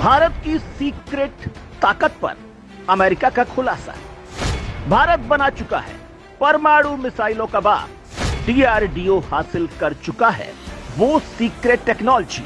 भारत की सीक्रेट ताकत पर अमेरिका का खुलासा। भारत बना चुका है परमाणु मिसाइलों का बाप। डीआरडीओ हासिल कर चुका है वो सीक्रेट टेक्नोलॉजी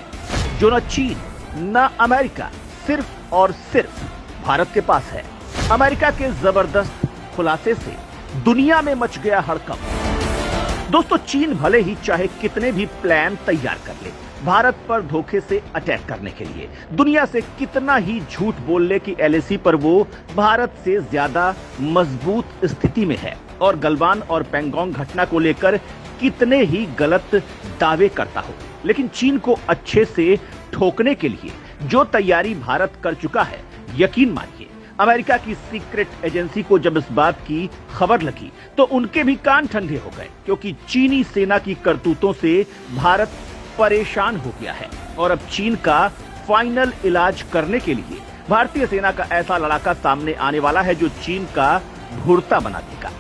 जो न चीन न अमेरिका, सिर्फ और सिर्फ भारत के पास है। अमेरिका के जबरदस्त खुलासे से दुनिया में मच गया हड़कंप। दोस्तों, चीन भले ही चाहे कितने भी प्लान तैयार कर ले भारत पर धोखे से अटैक करने के लिए, दुनिया से कितना ही झूठ बोल ले कि एलएसी पर वो भारत से ज्यादा मजबूत स्थिति में है और गलवान और पैंगोंग घटना को लेकर कितने ही गलत दावे करता हो, लेकिन चीन को अच्छे से ठोकने के लिए जो तैयारी भारत कर चुका है, यकीन मानिए अमेरिका की सीक्रेट एजेंसी को जब इस बात की खबर लगी तो उनके भी कान ठंडे हो गए, क्योंकि चीनी सेना की करतूतों से भारत परेशान हो गया है और अब चीन का फाइनल इलाज करने के लिए भारतीय सेना का ऐसा लड़ाका सामने आने वाला है जो चीन का भुर्ता बना देगा।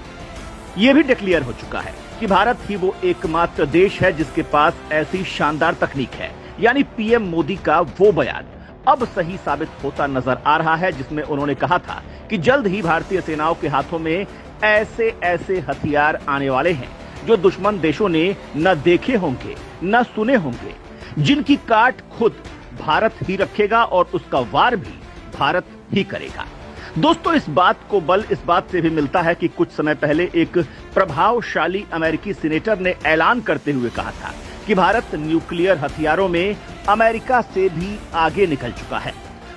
यह भी डिक्लेयर हो चुका है कि भारत ही वो एकमात्र देश है जिसके पास ऐसी शानदार तकनीक है। यानी पीएम मोदी का वो बयान अब सही साबित होता नजर आ रहा है जिसमें उन्होंने कहा था कि जल्द ही भारतीय सेनाओं के हाथों में ऐसे ऐसे हथियार आने वाले हैं जो दुश्मन देशों ने न देखे होंगे न सुने होंगे, जिनकी काट खुद भारत ही रखेगा और उसका वार भी भारत ही करेगा। दोस्तों, इस बात को बल इस बात से भी मिलता है कि कुछ समय पहले एक प्रभावशाली अमेरिकी सीनेटर ने ऐलान करते हुए कहा था कि भारत न्यूक्लियर हथियारों में अमेरिका से भी आगे निकल चुका है।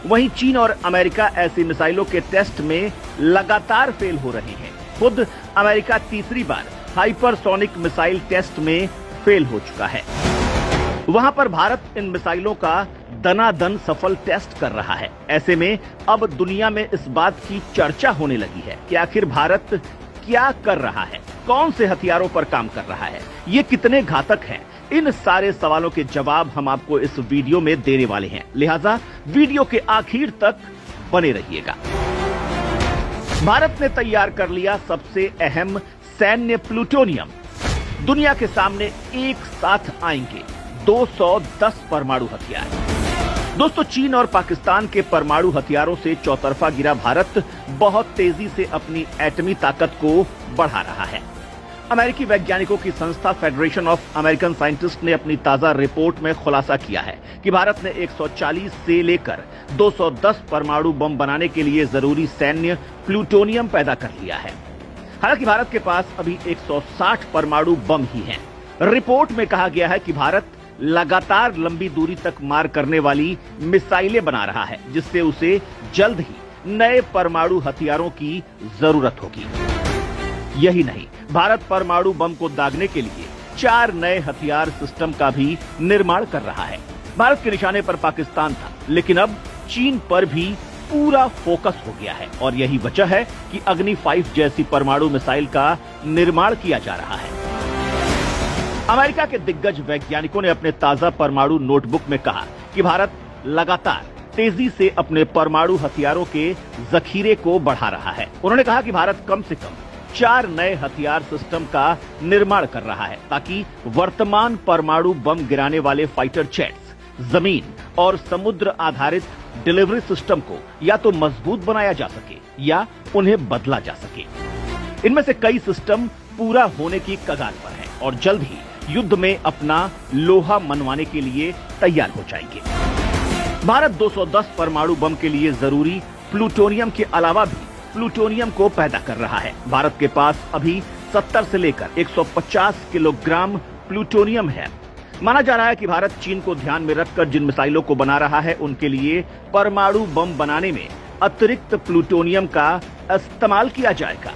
वहीं चीन और अमेरिका ऐसी मिसाइलों के टेस्ट में लगातार फेल हो रहे हैं। खुद अमेरिका तीसरी बार हाइपरसोनिक मिसाइल टेस्ट में फेल हो चुका है। वहां पर भारत इन मिसाइलों का दनादन सफल टेस्ट कर रहा है। ऐसे में अब दुनिया में इस बात की चर्चा होने लगी है कि आखिर भारत क्या कर रहा है, कौन से हथियारों पर काम कर रहा है, ये कितने घातक हैं। इन सारे सवालों के जवाब हम आपको इस वीडियो में देने वाले हैं, लिहाजा वीडियो के आखिर तक बने रहिएगा। भारत ने तैयार कर लिया सबसे अहम सैन्य प्लूटोनियम। दुनिया के सामने एक साथ आएंगे 210 परमाणु हथियार। दोस्तों, चीन और पाकिस्तान के परमाणु हथियारों से चौतरफा गिरा भारत बहुत तेजी से अपनी एटमी ताकत को बढ़ा रहा है। अमेरिकी वैज्ञानिकों की संस्था फेडरेशन ऑफ अमेरिकन साइंटिस्ट ने अपनी ताजा रिपोर्ट में खुलासा किया है कि भारत ने 140 से लेकर 210 परमाणु बम बनाने के लिए जरूरी सैन्य प्लूटोनियम पैदा कर लिया है। हालांकि भारत के पास अभी 160 परमाणु बम ही हैं। रिपोर्ट में कहा गया है कि भारत लगातार लंबी दूरी तक मार करने वाली मिसाइलें बना रहा है, जिससे उसे जल्द ही नए परमाणु हथियारों की जरूरत होगी। यही नहीं, भारत परमाणु बम को दागने के लिए 4 नए हथियार सिस्टम का भी निर्माण कर रहा है। भारत के निशाने पर पाकिस्तान था, लेकिन अब चीन पर भी पूरा फोकस हो गया है और यही वजह है कि अग्नि 5 जैसी परमाणु मिसाइल का निर्माण किया जा रहा है। अमेरिका के दिग्गज वैज्ञानिकों ने अपने ताजा परमाणु नोटबुक में कहा कि भारत लगातार तेजी से अपने परमाणु हथियारों के जखीरे को बढ़ा रहा है। उन्होंने कहा कि भारत कम से कम 4 नए हथियार सिस्टम का निर्माण कर रहा है ताकि वर्तमान परमाणु बम गिराने वाले फाइटर जेट्स, जमीन और समुद्र आधारित डिलीवरी सिस्टम को या तो मजबूत बनाया जा सके या उन्हें बदला जा सके। इनमें से कई सिस्टम पूरा होने की कगार पर है और जल्द ही युद्ध में अपना लोहा मनवाने के लिए तैयार हो जाएंगे। भारत 210 परमाणु बम के लिए जरूरी प्लूटोनियम के अलावा भी प्लूटोनियम को पैदा कर रहा है। भारत के पास अभी 70 से लेकर 150 किलोग्राम प्लूटोनियम है। माना जा रहा है कि भारत चीन को ध्यान में रखकर जिन मिसाइलों को बना रहा है उनके लिए परमाणु बम बनाने में अतिरिक्त प्लूटोनियम का इस्तेमाल किया जाएगा।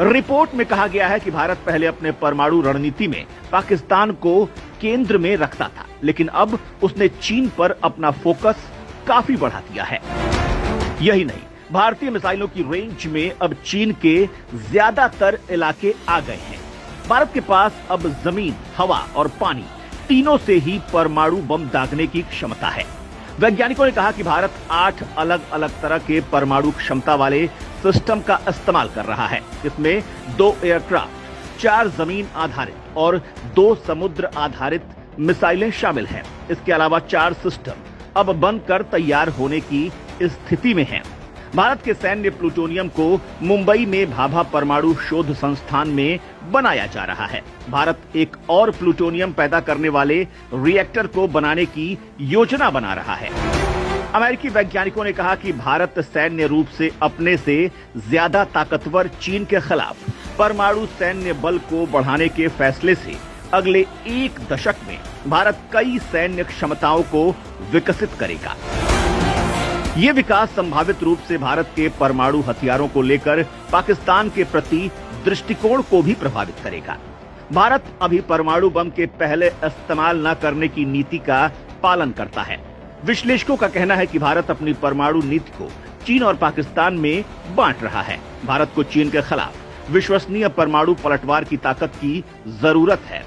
रिपोर्ट में कहा गया है कि भारत पहले अपने परमाणु रणनीति में पाकिस्तान को केंद्र में रखता था, लेकिन अब उसने चीन पर अपना फोकस काफी बढ़ा दिया है। यही नहीं, भारतीय मिसाइलों की रेंज में अब चीन के ज्यादातर इलाके आ गए हैं। भारत के पास अब जमीन, हवा और पानी तीनों से ही परमाणु बम दागने की क्षमता है। वैज्ञानिकों ने कहा कि भारत 8 अलग अलग तरह के परमाणु क्षमता वाले सिस्टम का इस्तेमाल कर रहा है। इसमें 2 एयरक्राफ्ट, 4 जमीन आधारित और 2 समुद्र आधारित मिसाइलें शामिल हैं। इसके अलावा 4 सिस्टम अब बनकर तैयार होने की स्थिति में है। भारत के सैन्य प्लूटोनियम को मुंबई में भाभा परमाणु शोध संस्थान में बनाया जा रहा है। भारत एक और प्लूटोनियम पैदा करने वाले रिएक्टर को बनाने की योजना बना रहा है। अमेरिकी वैज्ञानिकों ने कहा कि भारत सैन्य रूप से अपने से ज्यादा ताकतवर चीन के खिलाफ परमाणु सैन्य बल को बढ़ाने के फैसले से अगले 1 दशक में भारत कई सैन्य क्षमताओं को विकसित करेगा। ये विकास संभावित रूप से भारत के परमाणु हथियारों को लेकर पाकिस्तान के प्रति दृष्टिकोण को भी प्रभावित करेगा। भारत अभी परमाणु बम के पहले इस्तेमाल न करने की नीति का पालन करता है। विश्लेषकों का कहना है कि भारत अपनी परमाणु नीति को चीन और पाकिस्तान में बांट रहा है। भारत को चीन के खिलाफ विश्वसनीय परमाणु पलटवार की ताकत की जरूरत है।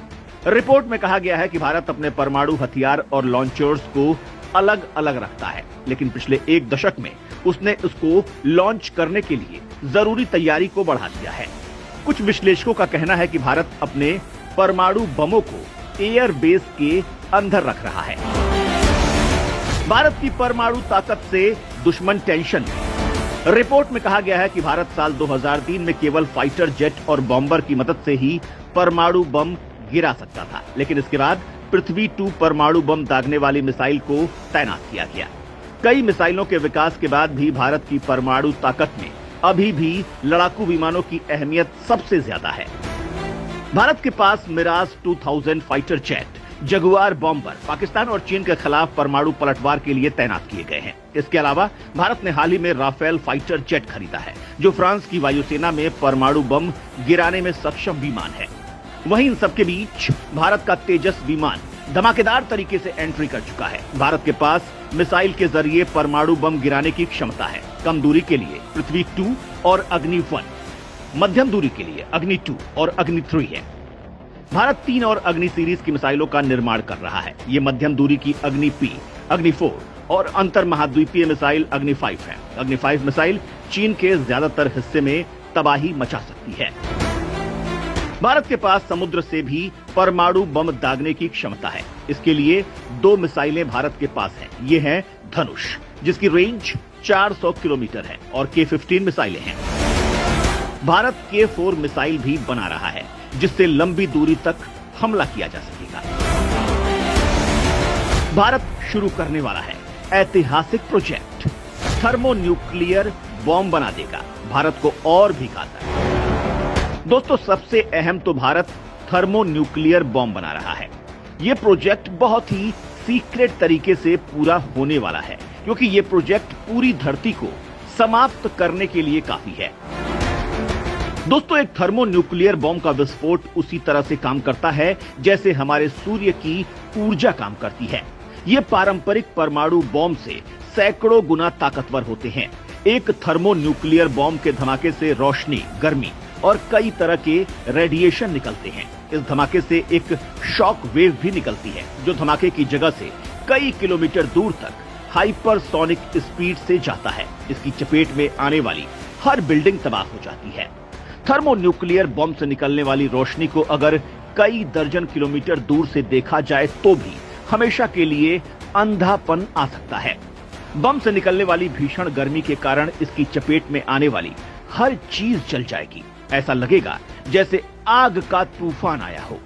रिपोर्ट में कहा गया है कि भारत अपने परमाणु हथियार और लॉन्चर्स को अलग अलग रखता है, लेकिन पिछले 1 दशक में उसने उसको लॉन्च करने के लिए जरूरी तैयारी को बढ़ा दिया है। कुछ विश्लेषकों का कहना है कि भारत अपने परमाणु बमों को एयर बेस के अंदर रख रहा है। भारत की परमाणु ताकत से दुश्मन टेंशन में। रिपोर्ट में कहा गया है कि भारत साल 2003 में केवल फाइटर जेट और बॉम्बर की मदद से ही परमाणु बम गिरा सकता था, लेकिन इसके बाद पृथ्वी 2 परमाणु बम दागने वाली मिसाइल को तैनात किया गया। कई मिसाइलों के विकास के बाद भी भारत की परमाणु ताकत में अभी भी लड़ाकू विमानों की अहमियत सबसे ज्यादा है। भारत के पास Mirage 2000 fighter jet, Jaguar bomber Pakistan और चीन के खिलाफ परमाणु पलटवार के लिए तैनात किए गए हैं। इसके अलावा भारत ने हाल ही में राफेल फाइटर जेट खरीदा है, जो फ्रांस की वायुसेना में परमाणु बम गिराने में सक्षम विमान है। वहीं इन सबके बीच भारत का तेजस विमान धमाकेदार तरीके से एंट्री कर चुका है। भारत के पास मिसाइल के जरिए परमाणु बम गिराने की क्षमता है। कम दूरी के लिए पृथ्वी 2 और अग्नि 1, मध्यम दूरी के लिए अग्नि 2 और अग्नि 3 है। भारत 3 और अग्नि सीरीज की मिसाइलों का निर्माण कर रहा है। ये मध्यम दूरी की अग्नि P, अग्नि 4 और अंतर महाद्वीपीय मिसाइल अग्नि 5 है। अग्नि 5 मिसाइल चीन के ज्यादातर हिस्से में तबाही मचा सकती है। भारत के पास समुद्र से भी परमाणु बम दागने की क्षमता है। इसके लिए 2 मिसाइलें भारत के पास हैं। ये हैं धनुष, जिसकी रेंज 400 किलोमीटर है, और K-15 मिसाइलें हैं। भारत K-4 मिसाइल भी बना रहा है, जिससे लंबी दूरी तक हमला किया जा सकेगा। भारत शुरू करने वाला है ऐतिहासिक प्रोजेक्ट, थर्मोन्यूक्लियर बॉम्ब बना देगा भारत को और भी घातक। दोस्तों, सबसे अहम तो भारत थर्मोन्यूक्लियर बॉम्ब बना रहा है। यह प्रोजेक्ट बहुत ही सीक्रेट तरीके से पूरा होने वाला है, क्योंकि यह प्रोजेक्ट पूरी धरती को समाप्त करने के लिए काफी है। दोस्तों, एक थर्मोन्यूक्लियर बॉम्ब का विस्फोट उसी तरह से काम करता है जैसे हमारे सूर्य की ऊर्जा काम करती है। ये पारंपरिक परमाणु बॉम्ब से सैकड़ों गुना ताकतवर होते हैं। एक थर्मोन्यूक्लियर बॉम्ब के धमाके से रोशनी, गर्मी और कई तरह के रेडिएशन निकलते हैं। इस धमाके से एक शॉक वेव भी निकलती है, जो धमाके की जगह से कई किलोमीटर दूर तक हाइपरसोनिक स्पीड से जाता है। इसकी चपेट में आने वाली हर बिल्डिंग तबाह हो जाती है। थर्मोन्यूक्लियर बॉम्ब से निकलने वाली रोशनी को अगर कई दर्जन किलोमीटर दूर से देखा जाए तो भी हमेशा के लिए अंधापन आ सकता है। बम से निकलने वाली भीषण गर्मी के कारण इसकी चपेट में आने वाली हर चीज जल जाएगी। ऐसा लगेगा जैसे आग का तूफान आया हो।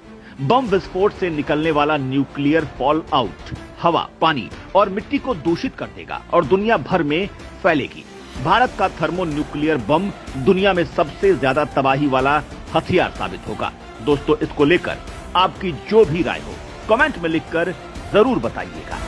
बम विस्फोट से निकलने वाला न्यूक्लियर फॉल आउट हवा, पानी और मिट्टी को दूषित कर देगा और दुनिया भर में फैलेगी। भारत का थर्मोन्यूक्लियर बम दुनिया में सबसे ज्यादा तबाही वाला हथियार साबित होगा। दोस्तों, इसको लेकर आपकी जो भी राय हो कमेंट में लिखकर जरूर बताइएगा।